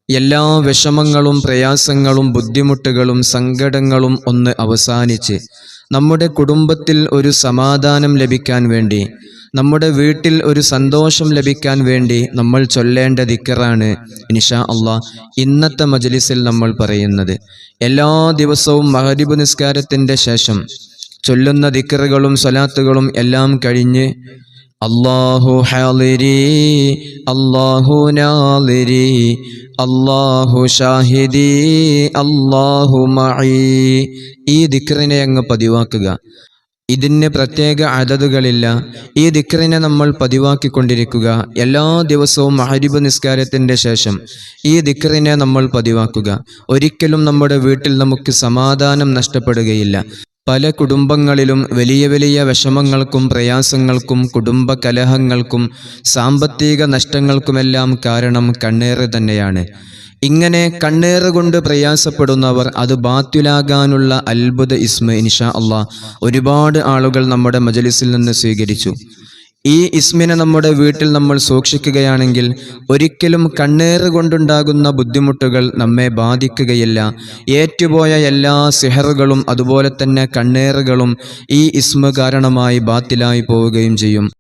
എല്ലാ വിഷമങ്ങളും പ്രയാസങ്ങളും ബുദ്ധിമുട്ടുകളും സങ്കടങ്ങളും ഒന്ന് അവസാനിച്ച് നമ്മുടെ കുടുംബത്തിൽ ഒരു സമാധാനം ലഭിക്കാൻ വേണ്ടി, നമ്മുടെ വീട്ടിൽ ഒരു സന്തോഷം ലഭിക്കാൻ വേണ്ടി നമ്മൾ ചൊല്ലേണ്ട ദിക്റാണ് ഇൻഷാ അല്ലാഹ് ഇന്നത്തെ മജ്ലിസിൽ നമ്മൾ പറയുന്നത്. എല്ലാ ദിവസവും മഗ്രിബ് നിസ്കാരത്തിൻ്റെ ശേഷം ചൊല്ലുന്ന ദിക്റുകളും സ്വലാത്തുകളും എല്ലാം കഴിഞ്ഞ് അല്ലാഹു ഹാളിരി അല്ലാഹു നാളിരി അല്ലാഹു ഷാഹിദി അല്ലാഹു മഈ, ഈ ദിക്റിനെ അങ്ങ് പതിവാക്കുക. ഇതിന് പ്രത്യേക അദദുകളില്ല. ഈ ദിക്റിനെ നമ്മൾ പതിവാക്കിക്കൊണ്ടിരിക്കുക. എല്ലാ ദിവസവും മഗ്രിബ് നിസ്കാരത്തിൻ്റെ ശേഷം ഈ ദിക്റിനെ നമ്മൾ പതിവാക്കുക. ഒരിക്കലും നമ്മുടെ വീട്ടിൽ നമുക്ക് സമാധാനം നഷ്ടപ്പെടുകയില്ല. പല കുടുംബങ്ങളിലും വലിയ വലിയ വിഷമങ്ങൾക്കും പ്രയാസങ്ങൾക്കും കുടുംബ കലഹങ്ങൾക്കും സാമ്പത്തിക നഷ്ടങ്ങൾക്കുമെല്ലാം കാരണം കണ്ണേറ് തന്നെയാണ്. ഇങ്ങനെ കണ്ണേറ് കൊണ്ട് പ്രയാസപ്പെടുന്നവർ അത് ബാത്തിലാകാനുള്ള അത്ഭുത ഇസ്മ ഇൻഷാ അല്ലാഹ് ഒരുപാട് ആളുകൾ നമ്മുടെ മജ്ലിസിൽ നിന്ന് സ്വീകരിച്ചു. ഈ ഇസ്മിനെ നമ്മുടെ വീട്ടിൽ നമ്മൾ സൂക്ഷിക്കുകയാണെങ്കിൽ ഒരിക്കലും കണ്ണേറ് കൊണ്ടുണ്ടാകുന്ന ബുദ്ധിമുട്ടുകൾ നമ്മെ ബാധിക്കുകയില്ല. ഏറ്റുപോയ എല്ലാ സിഹറുകളും അതുപോലെ തന്നെ കണ്ണേറുകളും ഈ ഇസ്മ കാരണമായി ബാത്തിലായി പോവുകയും ചെയ്യും.